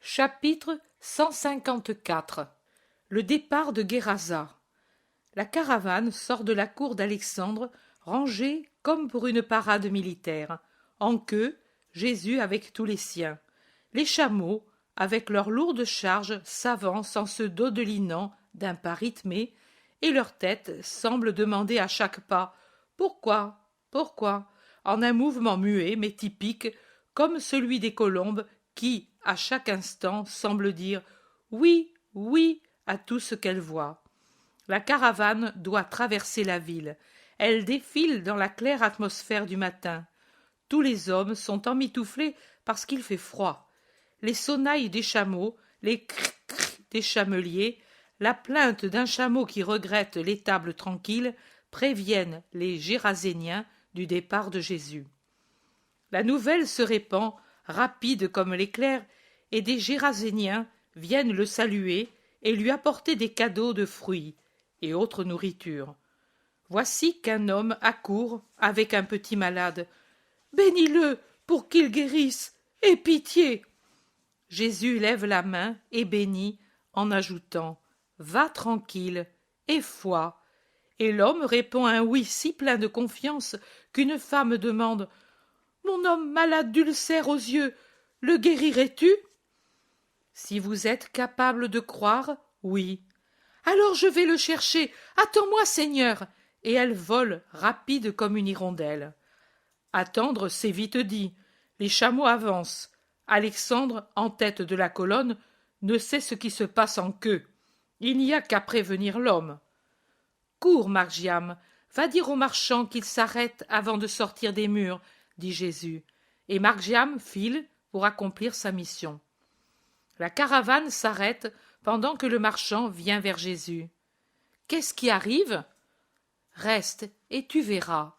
Chapitre 154. Le départ de Guérasa. La caravane sort de la cour d'Alexandre, rangée comme pour une parade militaire. En queue, Jésus avec tous les siens. Les chameaux, avec leurs lourdes charges, s'avancent en se dodelinant d'un pas rythmé, et leur tête semble demander à chaque pas « Pourquoi ? Pourquoi ?» en un mouvement muet mais typique, comme celui des colombes qui, à chaque instant, semblent dire « Oui, oui » à tout ce qu'elles voient. La caravane doit traverser la ville. Elle défile dans la claire atmosphère du matin. Tous les hommes sont emmitouflés parce qu'il fait froid. Les sonnailles des chameaux, les cric-cric des chameliers, la plainte d'un chameau qui regrette l'étable tranquille préviennent les Géraséniens du départ de Jésus. La nouvelle se répand, rapide comme l'éclair, et des Géraséniens viennent le saluer et lui apporter des cadeaux de fruits et autres nourritures. Voici qu'un homme accourt avec un petit malade. « Bénis-le pour qu'il guérisse, aie pitié !» Jésus lève la main et bénit en ajoutant « Va tranquille, aie foi !» Et l'homme répond un oui si plein de confiance qu'une femme demande « Mon homme malade d'ulcère aux yeux, le guérirais-tu » Si vous êtes capable de croire, oui. Alors je vais le chercher. Attends-moi, Seigneur. Et elle vole, rapide comme une hirondelle. Attendre, c'est vite dit. Les chameaux avancent. Alexandre, en tête de la colonne, ne sait ce qui se passe en queue. Il n'y a qu'à prévenir l'homme. Cours, Margiam, va dire au marchand qu'il s'arrête avant de sortir des murs, dit Jésus. Et Margiam file pour accomplir sa mission. La caravane s'arrête pendant que le marchand vient vers Jésus. « Qu'est-ce qui arrive ?»« Reste, et tu verras. »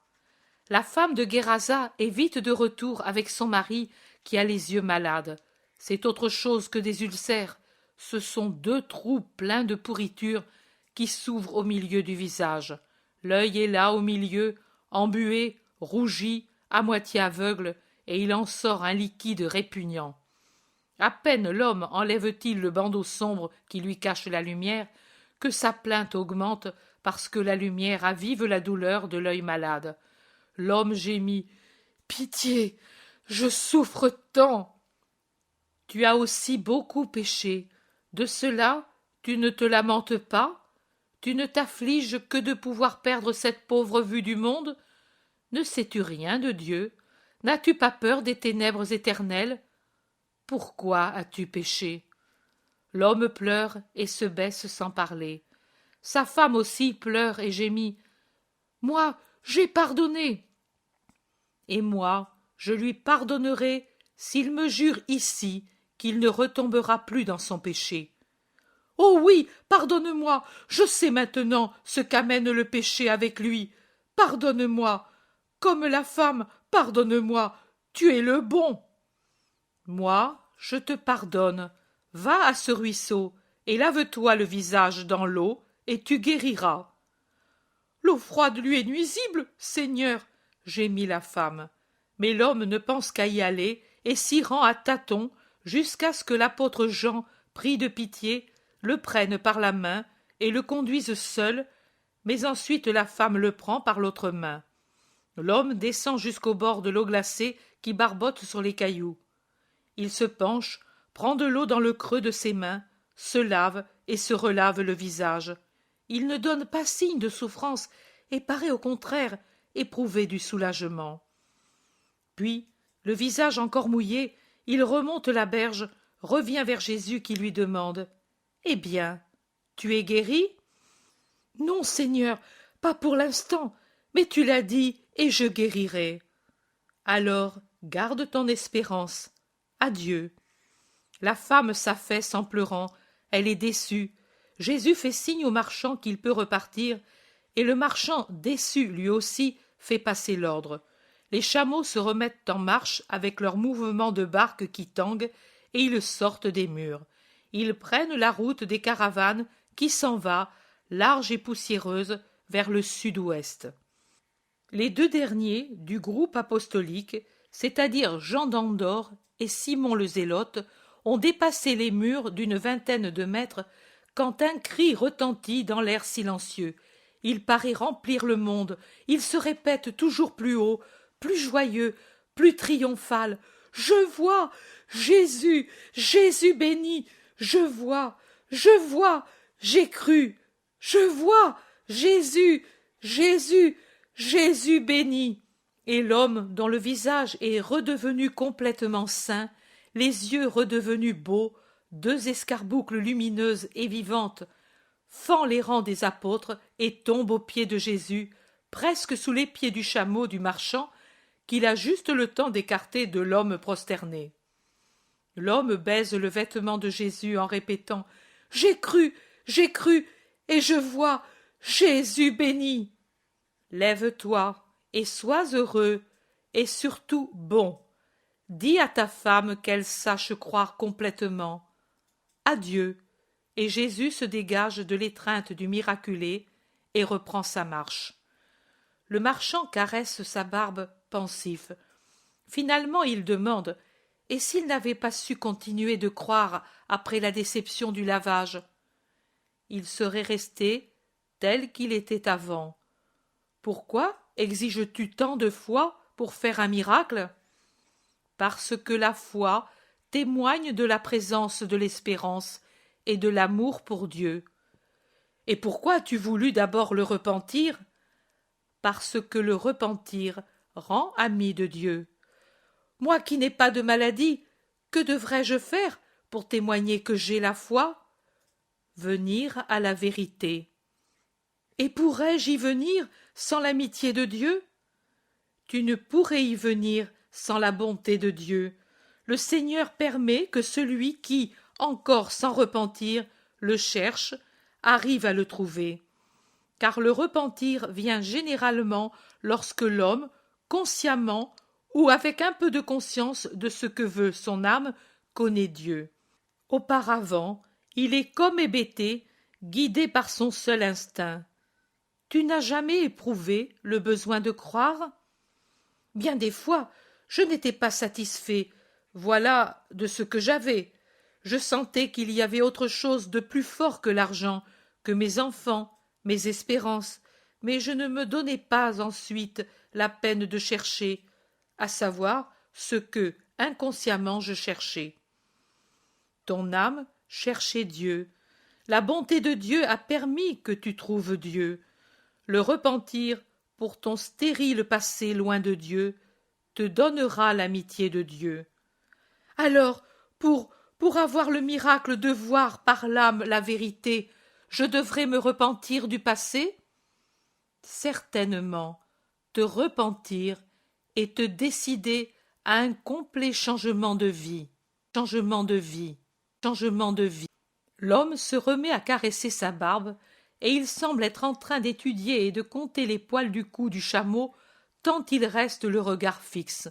La femme de Guérasa est vite de retour avec son mari qui a les yeux malades. C'est autre chose que des ulcères. Ce sont 2 trous pleins de pourriture qui s'ouvrent au milieu du visage. L'œil est là au milieu, embué, rougi, à moitié aveugle, et il en sort un liquide répugnant. À peine l'homme enlève-t-il le bandeau sombre qui lui cache la lumière, que sa plainte augmente parce que la lumière avive la douleur de l'œil malade. L'homme gémit. « Pitié, je souffre tant !»« Tu as aussi beaucoup péché. De cela, tu ne te lamentes pas? Tu ne t'affliges que de pouvoir perdre cette pauvre vue du monde? Ne sais-tu rien de Dieu? N'as-tu pas peur des ténèbres éternelles? Pourquoi as-tu péché ?» L'homme pleure et se baisse sans parler. Sa femme aussi pleure et gémit. « Moi, j'ai pardonné. »« Et moi, je lui pardonnerai s'il me jure ici qu'il ne retombera plus dans son péché. »« Oh oui, pardonne-moi, je sais maintenant ce qu'amène le péché avec lui. Pardonne-moi. Comme la femme, pardonne-moi, tu es le bon. » « Moi, je te pardonne. Va à ce ruisseau et lave-toi le visage dans l'eau et tu guériras. »« L'eau froide lui est nuisible, Seigneur, » gémit la femme. Mais l'homme ne pense qu'à y aller et s'y rend à tâtons jusqu'à ce que l'apôtre Jean, pris de pitié, le prenne par la main et le conduise seul, mais ensuite la femme le prend par l'autre main. L'homme descend jusqu'au bord de l'eau glacée qui barbotte sur les cailloux. Il se penche, prend de l'eau dans le creux de ses mains, se lave et se relave le visage. Il ne donne pas signe de souffrance et paraît au contraire éprouver du soulagement. Puis, le visage encore mouillé, il remonte la berge, revient vers Jésus qui lui demande « Eh bien, tu es guéri ?»« Non, Seigneur, pas pour l'instant, mais tu l'as dit et je guérirai. »« Alors, garde ton espérance. Adieu. » La femme s'affaisse en pleurant, elle est déçue. Jésus fait signe au marchand qu'il peut repartir, et le marchand, déçu lui aussi, fait passer l'ordre. Les chameaux se remettent en marche avec leur mouvement de barque qui tangue, et ils sortent des murs. Ils prennent la route des caravanes qui s'en va, large et poussiéreuse, vers le sud-ouest. Les 2 derniers du groupe apostolique, c'est-à-dire Jean d'Andorre et Simon le Zélote, ont dépassé les murs d'une vingtaine de mètres quand un cri retentit dans l'air silencieux. Il paraît remplir le monde, il se répète toujours plus haut, plus joyeux, plus triomphal. Je vois Jésus, Jésus béni, je vois, j'ai cru, je vois Jésus, Jésus, Jésus béni. Et l'homme dont le visage est redevenu complètement saint, les yeux redevenus beaux, deux escarboucles lumineuses et vivantes, fend les rangs des apôtres et tombe aux pieds de Jésus, presque sous les pieds du chameau du marchand, qu'il a juste le temps d'écarter de l'homme prosterné. L'homme baise le vêtement de Jésus en répétant « J'ai cru, et je vois Jésus béni !» Lève-toi et sois heureux, et surtout bon. Dis à ta femme qu'elle sache croire complètement. Adieu. Et Jésus se dégage de l'étreinte du miraculé et reprend sa marche. Le marchand caresse sa barbe pensif. Finalement il demande « Et s'il n'avait pas su continuer de croire après la déception du lavage ?» Il serait resté tel qu'il était avant. Pourquoi exiges-tu tant de foi pour faire un miracle? Parce que la foi témoigne de la présence de l'espérance et de l'amour pour Dieu. Et pourquoi as-tu voulu d'abord le repentir? Parce que le repentir rend ami de Dieu. Moi qui n'ai pas de maladie, que devrais-je faire pour témoigner que j'ai la foi? Venir à la vérité. Et pourrais-je y venir sans l'amitié de Dieu? Tu ne pourrais y venir sans la bonté de Dieu. Le Seigneur permet que celui qui, encore sans repentir, le cherche, arrive à le trouver. Car le repentir vient généralement lorsque l'homme, consciemment ou avec un peu de conscience de ce que veut son âme, connaît Dieu. Auparavant, il est comme hébété, guidé par son seul instinct. Tu n'as jamais éprouvé le besoin de croire? Bien des fois, je n'étais pas satisfait, voilà, de ce que j'avais. Je sentais qu'il y avait autre chose de plus fort que l'argent, que mes enfants, mes espérances, mais je ne me donnais pas ensuite la peine de chercher, à savoir ce que, inconsciemment, je cherchais. Ton âme cherchait Dieu. La bonté de Dieu a permis que tu trouves Dieu. Le repentir, pour ton stérile passé loin de Dieu, te donnera l'amitié de Dieu. Alors, pour avoir le miracle de voir par l'âme la vérité, je devrais me repentir du passé? Certainement, te repentir et te décider à un complet changement de vie. L'homme se remet à caresser sa barbe, et il semble être en train d'étudier et de compter les poils du cou du chameau, tant il reste le regard fixe.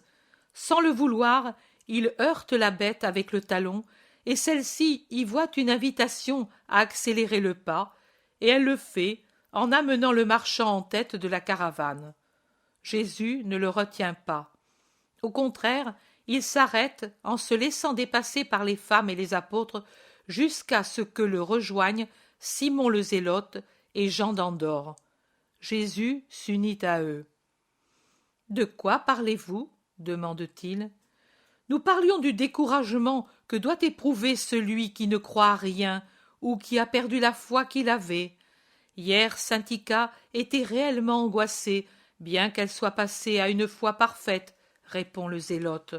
Sans le vouloir, il heurte la bête avec le talon, et celle-ci y voit une invitation à accélérer le pas, et elle le fait en amenant le marchand en tête de la caravane. Jésus ne le retient pas. Au contraire, il s'arrête en se laissant dépasser par les femmes et les apôtres jusqu'à ce que le rejoignent Simon le Zélote et Jean d'Andorre. Jésus s'unit à eux. « De quoi parlez-vous » demande-t-il. « Nous parlions du découragement que doit éprouver celui qui ne croit à rien ou qui a perdu la foi qu'il avait. Hier, saint Ika était réellement angoissée, bien qu'elle soit passée à une foi parfaite, répond le Zélote.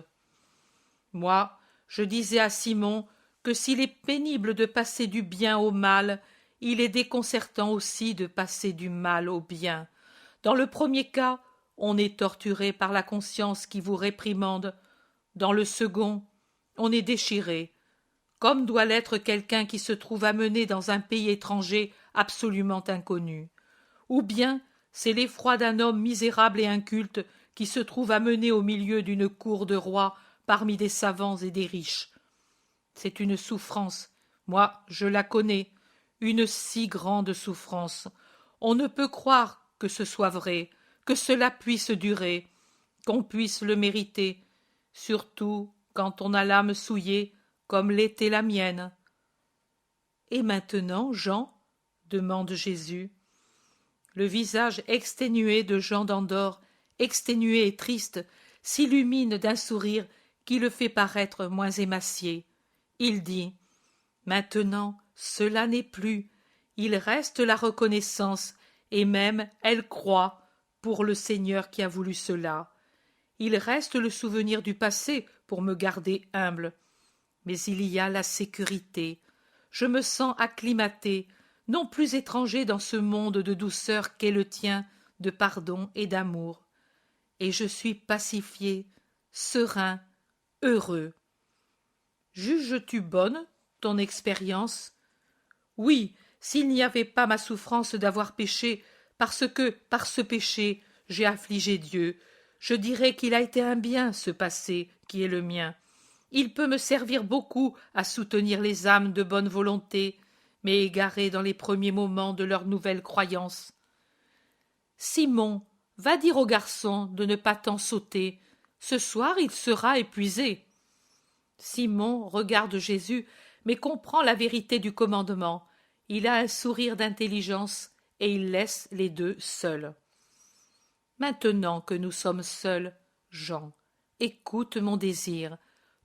Moi, je disais à Simon que s'il est pénible de passer du bien au mal, il est déconcertant aussi de passer du mal au bien. Dans le premier cas, on est torturé par la conscience qui vous réprimande. Dans le second, on est déchiré, comme doit l'être quelqu'un qui se trouve amené dans un pays étranger absolument inconnu. Ou bien c'est l'effroi d'un homme misérable et inculte qui se trouve amené au milieu d'une cour de roi parmi des savants et des riches. C'est une souffrance, moi je la connais, une si grande souffrance. On ne peut croire que ce soit vrai, que cela puisse durer, qu'on puisse le mériter, surtout quand on a l'âme souillée, comme l'était la mienne. Et maintenant, Jean? Demande Jésus. Le visage exténué de Jean d'Andorre, exténué et triste, s'illumine d'un sourire qui le fait paraître moins émacié. Il dit: maintenant, cela n'est plus. Il reste la reconnaissance, et même elle croit, pour le Seigneur qui a voulu cela. Il reste le souvenir du passé pour me garder humble. Mais il y a la sécurité. Je me sens acclimaté, non plus étranger dans ce monde de douceur qu'est le tien, de pardon et d'amour. Et je suis pacifié, serein, heureux. Juges-tu bonne ton expérience? Oui, s'il n'y avait pas ma souffrance d'avoir péché, parce que, par ce péché, j'ai affligé Dieu, je dirais qu'il a été un bien, ce passé, qui est le mien. Il peut me servir beaucoup à soutenir les âmes de bonne volonté, mais égarées dans les premiers moments de leur nouvelle croyance. Simon, va dire au garçon de ne pas tant sauter. Ce soir il sera épuisé. Simon regarde Jésus, mais comprend la vérité du commandement. Il a un sourire d'intelligence, et il laisse les deux seuls. Maintenant que nous sommes seuls, Jean, écoute mon désir.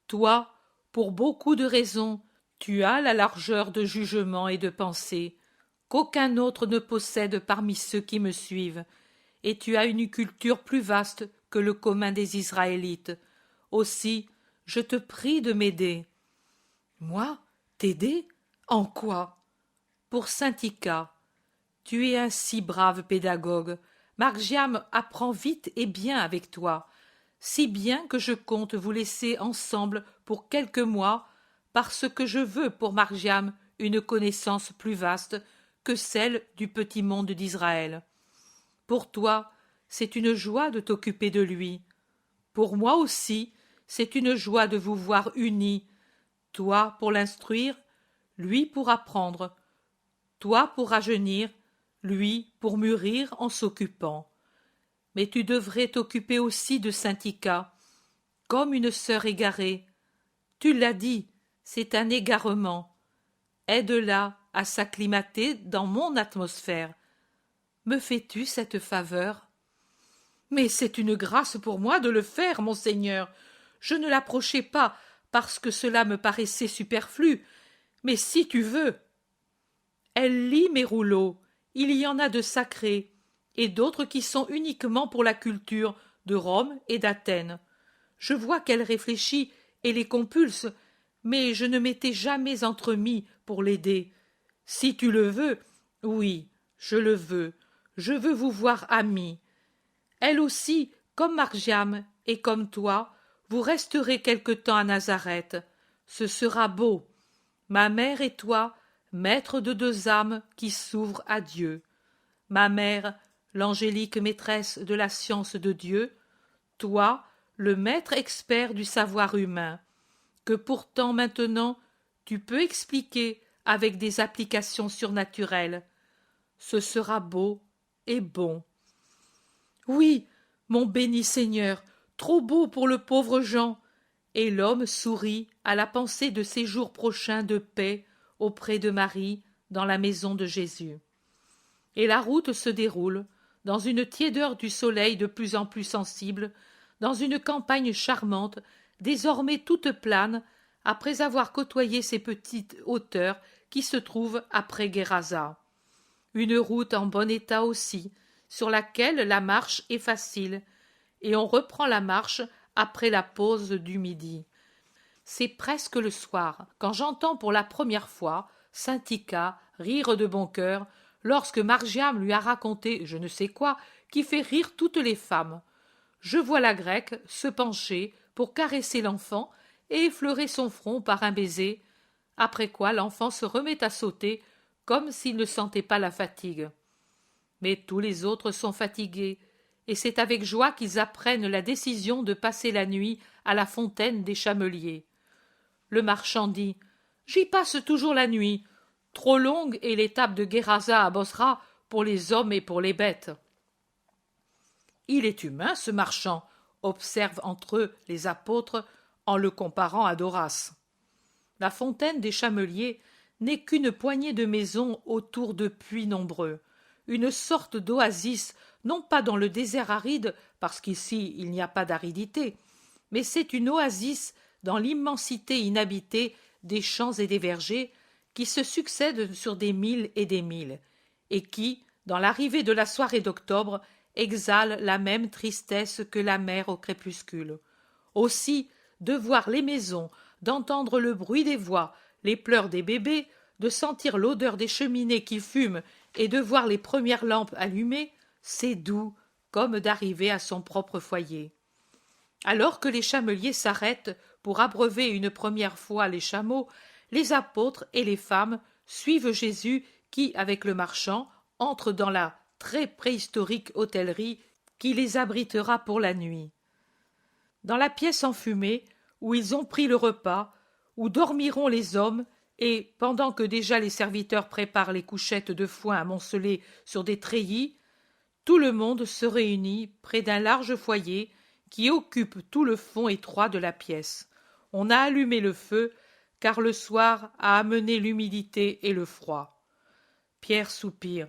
Toi, pour beaucoup de raisons, tu as la largeur de jugement et de pensée qu'aucun autre ne possède parmi ceux qui me suivent, et tu as une culture plus vaste que le commun des Israélites. Aussi, je te prie de m'aider. Moi, t'aider? En quoi? Pour Saint-Ica. Tu es un si brave pédagogue. Margiam apprend vite et bien avec toi, si bien que je compte vous laisser ensemble pour quelques mois, parce que je veux pour Margiam une connaissance plus vaste que celle du petit monde d'Israël. Pour toi, c'est une joie de t'occuper de lui. Pour moi aussi, c'est une joie de vous voir unis, toi pour l'instruire, lui pour apprendre, toi pour rajeunir, lui pour mûrir en s'occupant. Mais tu devrais t'occuper aussi de Saint-Ica, comme une sœur égarée. Tu l'as dit, c'est un égarement. Aide-la à s'acclimater dans mon atmosphère. Me fais-tu cette faveur? Mais c'est une grâce pour moi de le faire, monseigneur. Je ne l'approchais pas parce que cela me paraissait superflu, mais si tu veux. Elle lit mes rouleaux. Il y en a de sacrés, et d'autres qui sont uniquement pour la culture de Rome et d'Athènes. Je vois qu'elle réfléchit et les compulse, mais je ne m'étais jamais entremis pour l'aider. Si tu le veux, oui, je le veux. Je veux vous voir amis. Elle aussi, comme Margiam et comme toi, vous resterez quelque temps à Nazareth. Ce sera beau. Ma mère et toi, maîtres de deux âmes qui s'ouvrent à Dieu. Ma mère, l'angélique maîtresse de la science de Dieu, toi, le maître expert du savoir humain, que pourtant maintenant tu peux expliquer avec des applications surnaturelles. Ce sera beau et bon. Oui, mon béni Seigneur, trop beau pour le pauvre Jean. Et l'homme sourit à la pensée de ses jours prochains de paix auprès de Marie dans la maison de Jésus. Et la route se déroule, dans une tiédeur du soleil de plus en plus sensible, dans une campagne charmante, désormais toute plane, après avoir côtoyé ces petites hauteurs qui se trouvent après Guérasa. Une route en bon état aussi, sur laquelle la marche est facile, et on reprend la marche après la pause du midi. C'est presque le soir, quand j'entends pour la première fois Saint-Ica rire de bon cœur, lorsque Margiam lui a raconté je ne sais quoi qui fait rire toutes les femmes. Je vois la grecque se pencher pour caresser l'enfant et effleurer son front par un baiser, après quoi l'enfant se remet à sauter comme s'il ne sentait pas la fatigue. Mais tous les autres sont fatigués, et c'est avec joie qu'ils apprennent la décision de passer la nuit à la fontaine des Chameliers. Le marchand dit « J'y passe toujours la nuit. Trop longue est l'étape de Guérasa à Bosra pour les hommes et pour les bêtes. » Il est humain, ce marchand, observent entre eux les apôtres en le comparant à Doras. La fontaine des Chameliers n'est qu'une poignée de maisons autour de puits nombreux, une sorte d'oasis, non pas dans le désert aride, parce qu'ici il n'y a pas d'aridité, mais c'est une oasis dans l'immensité inhabitée des champs et des vergers qui se succèdent sur des milles et des milles, et qui, dans l'arrivée de la soirée d'octobre, exhalent la même tristesse que la mer au crépuscule. Aussi, de voir les maisons, d'entendre le bruit des voix, les pleurs des bébés, de sentir l'odeur des cheminées qui fument et de voir les premières lampes allumées, c'est doux comme d'arriver à son propre foyer. Alors que les chameliers s'arrêtent pour abreuver une première fois les chameaux, les apôtres et les femmes suivent Jésus qui, avec le marchand, entre dans la très préhistorique hôtellerie qui les abritera pour la nuit. Dans la pièce enfumée, où ils ont pris le repas, où dormiront les hommes, et, pendant que déjà les serviteurs préparent les couchettes de foin amoncelées sur des treillis, tout le monde se réunit près d'un large foyer qui occupe tout le fond étroit de la pièce. On a allumé le feu, car le soir a amené l'humidité et le froid. Pierre soupire.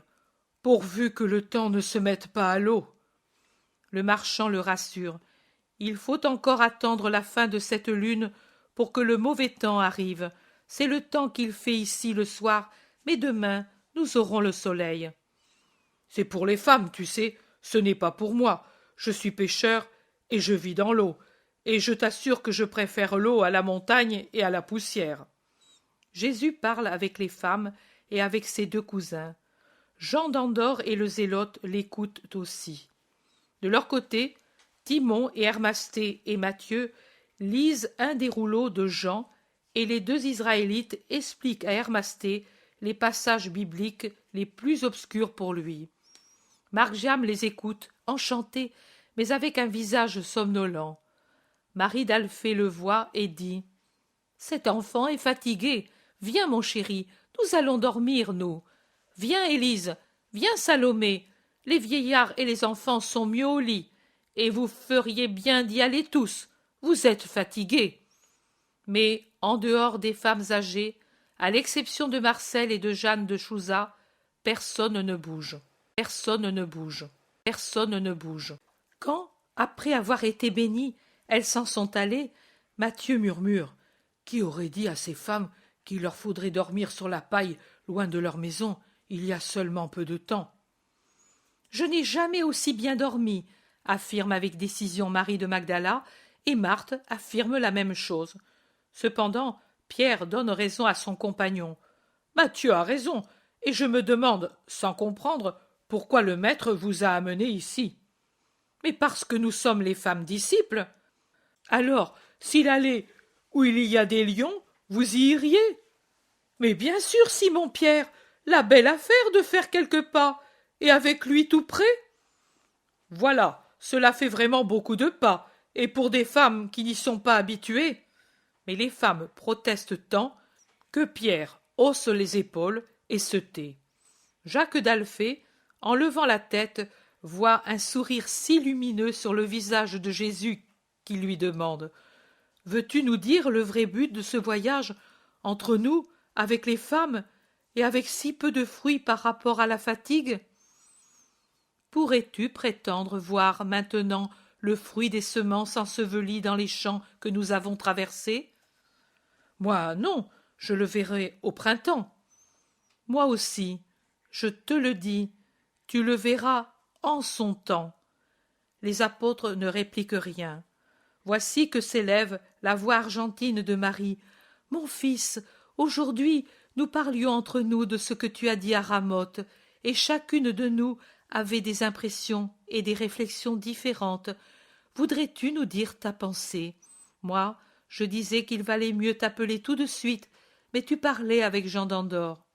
Pourvu que le temps ne se mette pas à l'eau. Le marchand le rassure. Il faut encore attendre la fin de cette lune pour que le mauvais temps arrive. C'est le temps qu'il fait ici le soir, mais demain nous aurons le soleil. C'est pour les femmes, tu sais, ce n'est pas pour moi. Je suis pêcheur et je vis dans l'eau, et je t'assure que je préfère l'eau à la montagne et à la poussière. Jésus parle avec les femmes et avec ses deux cousins. Jean d'Andorre et le zélote l'écoutent aussi. De leur côté, Timon et Hermasté et Matthieu lisent un des rouleaux de Jean et les deux Israélites expliquent à Hermasté les passages bibliques les plus obscurs pour lui. Marc-Jam les écoute, enchanté, mais avec un visage somnolent. Marie d'Alphée le voit et dit « Cet enfant est fatigué. Viens, mon chéri, nous allons dormir, nous. Viens, Élise, viens, Salomé. Les vieillards et les enfants sont mieux au lit, et vous feriez bien d'y aller tous. Vous êtes fatigués. » Mais, en dehors des femmes âgées, à l'exception de Marcel et de Jeanne de Chouza, personne ne bouge. Personne ne bouge. Personne ne bouge. Quand, après avoir été bénies, elles s'en sont allées, Matthieu murmure « Qui aurait dit à ces femmes qu'il leur faudrait dormir sur la paille loin de leur maison il y a seulement peu de temps ?» « Je n'ai jamais aussi bien dormi, » affirme avec décision Marie de Magdala, et Marthe affirme la même chose. Cependant, Pierre donne raison à son compagnon. « Matthieu a raison, et je me demande, sans comprendre, pourquoi le maître vous a amené ici. »« Mais parce que nous sommes les femmes disciples. »« Alors, s'il allait où il y a des lions, vous y iriez ?»« Mais bien sûr, Simon-Pierre, la belle affaire de faire quelques pas, et avec lui tout près. »« Voilà, cela fait vraiment beaucoup de pas, et pour des femmes qui n'y sont pas habituées. » Mais les femmes protestent tant que Pierre hausse les épaules et se tait. Jacques d'Alphée, en levant la tête, voit un sourire si lumineux sur le visage de Jésus qui lui demande « Veux-tu nous dire le vrai but de ce voyage, entre nous, avec les femmes, et avec si peu de fruits par rapport à la fatigue ? Pourrais-tu prétendre voir maintenant le fruit des semences ensevelies dans les champs que nous avons traversés ? Moi, non, je le verrai au printemps. Moi aussi, je te le dis, tu le verras en son temps. » Les apôtres ne répliquent rien. Voici que s'élève la voix argentine de Marie. « Mon fils, aujourd'hui nous parlions entre nous de ce que tu as dit à Ramoth, et chacune de nous avait des impressions et des réflexions différentes. Voudrais-tu nous dire ta pensée ? Moi, je disais qu'il valait mieux t'appeler tout de suite, mais tu parlais avec Jean d'Andorre. »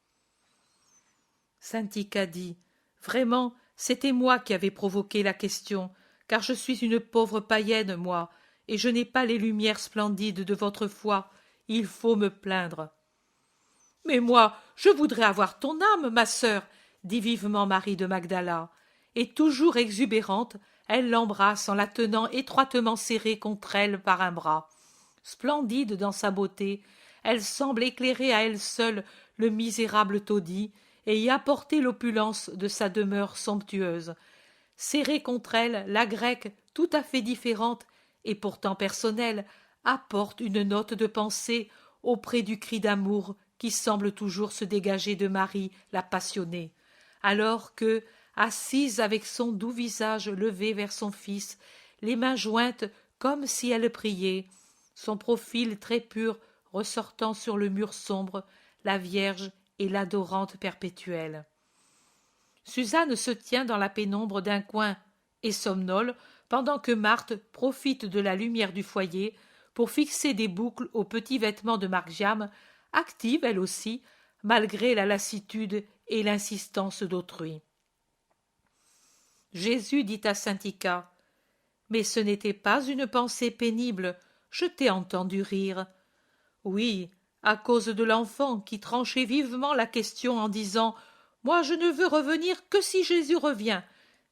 Saint-Ica dit « Vraiment, c'était moi qui avais provoqué la question, car je suis une pauvre païenne, moi, et je n'ai pas les lumières splendides de votre foi. Il faut me plaindre. »« Mais moi, je voudrais avoir ton âme, ma sœur, » dit vivement Marie de Magdala, et toujours exubérante, elle l'embrasse en la tenant étroitement serrée contre elle par un bras. Splendide dans sa beauté, elle semble éclairer à elle seule le misérable taudis et y apporter l'opulence de sa demeure somptueuse. Serrée contre elle, la grecque, tout à fait différente et pourtant personnelle, apporte une note de pensée auprès du cri d'amour qui semble toujours se dégager de Marie la passionnée, alors que, assise avec son doux visage levé vers son fils, les mains jointes comme si elle priait, son profil très pur ressortant sur le mur sombre, la Vierge et l'adorante perpétuelle. Suzanne se tient dans la pénombre d'un coin et somnole, pendant que Marthe profite de la lumière du foyer pour fixer des boucles aux petits vêtements de Margiam, active elle aussi, malgré la lassitude et l'insistance d'autrui. Jésus dit à saint Icare: « Mais ce n'était pas une pensée pénible, je t'ai entendu rire. » Oui, à cause de l'enfant qui tranchait vivement la question en disant: « Moi je ne veux revenir que si Jésus revient.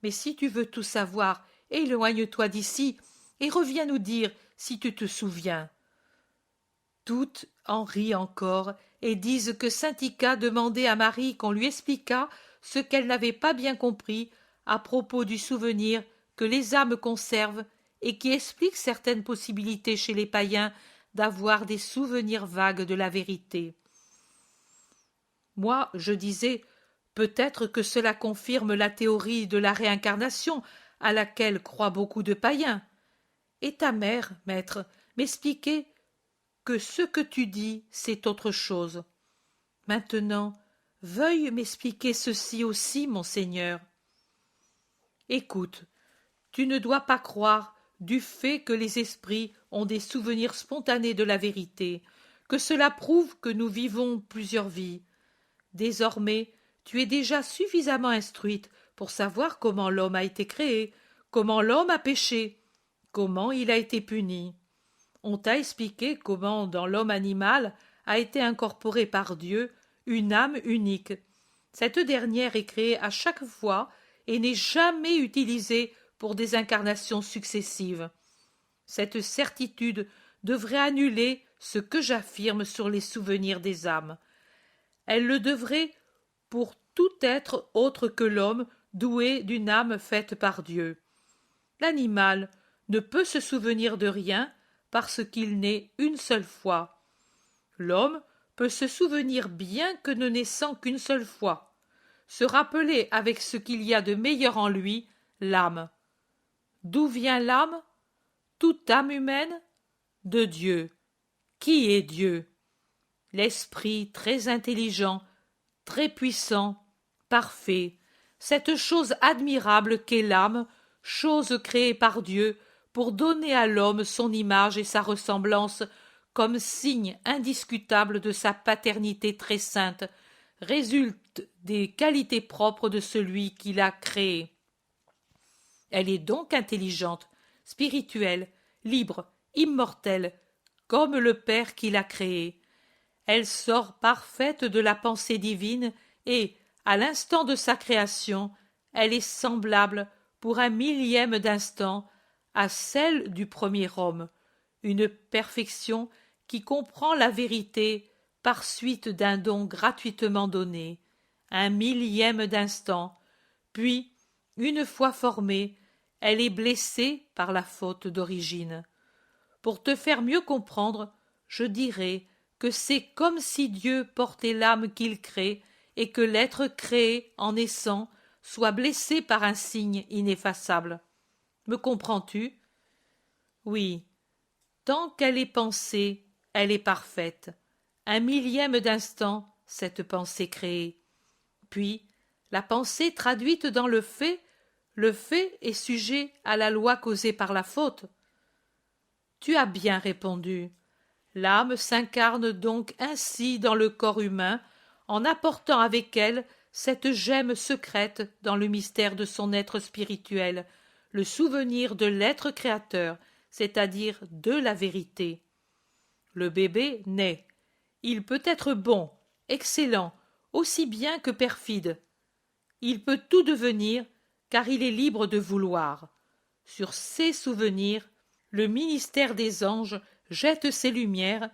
Mais si tu veux tout savoir, éloigne-toi d'ici et reviens nous dire si tu te souviens. » Toutes en rient encore et disent que saint Icare demandait à Marie qu'on lui expliquât ce qu'elle n'avait pas bien compris à propos du souvenir que les âmes conservent et qui explique certaines possibilités chez les païens d'avoir des souvenirs vagues de la vérité. Moi, je disais, peut-être que cela confirme la théorie de la réincarnation à laquelle croient beaucoup de païens. Et ta mère, maître, m'expliquait que ce que tu dis, c'est autre chose. Maintenant, veuille m'expliquer ceci aussi, monseigneur. Écoute, tu ne dois pas croire du fait que les esprits ont des souvenirs spontanés de la vérité, que cela prouve que nous vivons plusieurs vies. Désormais, tu es déjà suffisamment instruite pour savoir comment l'homme a été créé, comment l'homme a péché, comment il a été puni. On t'a expliqué comment dans l'homme animal a été incorporée par Dieu une âme unique. Cette dernière est créée à chaque fois et n'est jamais utilisée pour des incarnations successives. Cette certitude devrait annuler ce que j'affirme sur les souvenirs des âmes. Elle le devrait pour tout être autre que l'homme doué d'une âme faite par Dieu. L'animal ne peut se souvenir de rien parce qu'il naît une seule fois. L'homme peut se souvenir bien que ne naissant qu'une seule fois, se rappeler avec ce qu'il y a de meilleur en lui, l'âme. D'où vient l'âme? Toute âme humaine? De Dieu. Qui est Dieu? L'esprit très intelligent, très puissant, parfait, cette chose admirable qu'est l'âme, chose créée par Dieu pour donner à l'homme son image et sa ressemblance comme signe indiscutable de sa paternité très sainte, résulte des qualités propres de celui qui l'a créée. Elle est donc intelligente, spirituelle, libre, immortelle, comme le Père qui l'a créée. Elle sort parfaite de la pensée divine et, à l'instant de sa création, elle est semblable, pour un millième d'instant, à celle du premier homme, une perfection qui comprend la vérité par suite d'un don gratuitement donné, un millième d'instant, puis, une fois formée, elle est blessée par la faute d'origine. Pour te faire mieux comprendre, je dirais que c'est comme si Dieu portait l'âme qu'il crée et que l'être créé, en naissant, soit blessé par un signe ineffaçable. Me comprends-tu? Oui. Tant qu'elle est pensée, elle est parfaite. Un millième d'instant, cette pensée créée. Puis, la pensée traduite dans le fait est sujet à la loi causée par la faute. Tu as bien répondu. L'âme s'incarne donc ainsi dans le corps humain, en apportant avec elle cette gemme secrète dans le mystère de son être spirituel, le souvenir de l'être créateur, c'est-à-dire de la vérité. Le bébé naît. Il peut être bon, excellent, aussi bien que perfide. Il peut tout devenir, car il est libre de vouloir. Sur ces souvenirs, le ministère des anges jette ses lumières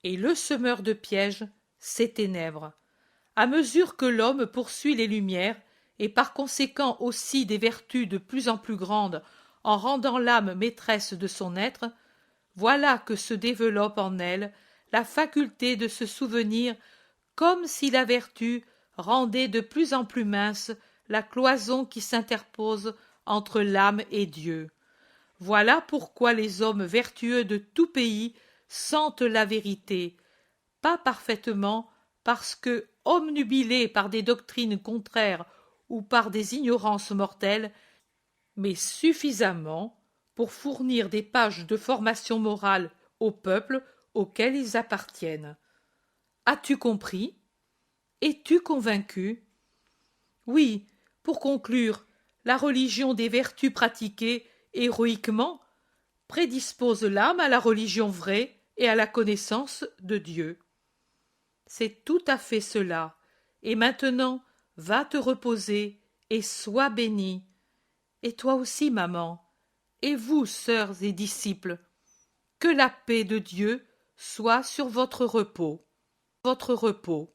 Et le semeur de pièges, c'est ténèbres. À mesure que l'homme poursuit les lumières, et par conséquent aussi des vertus de plus en plus grandes, en rendant l'âme maîtresse de son être, voilà que se développe en elle la faculté de se souvenir, comme si la vertu rendait de plus en plus mince la cloison qui s'interpose entre l'âme et Dieu. Voilà pourquoi les hommes vertueux de tout pays sentent la vérité, pas parfaitement, parce que, obnubilés par des doctrines contraires ou par des ignorances mortelles, mais suffisamment pour fournir des pages de formation morale au peuple auquel ils appartiennent. As-tu compris? Es-tu convaincu? Oui, pour conclure, la religion des vertus pratiquées héroïquement prédispose l'âme à la religion vraie et à la connaissance de Dieu. C'est tout à fait cela. Et maintenant, va te reposer et sois bénie. Et toi aussi, maman. Et vous, sœurs et disciples. Que la paix de Dieu soit sur votre repos. Votre repos.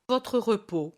Votre repos.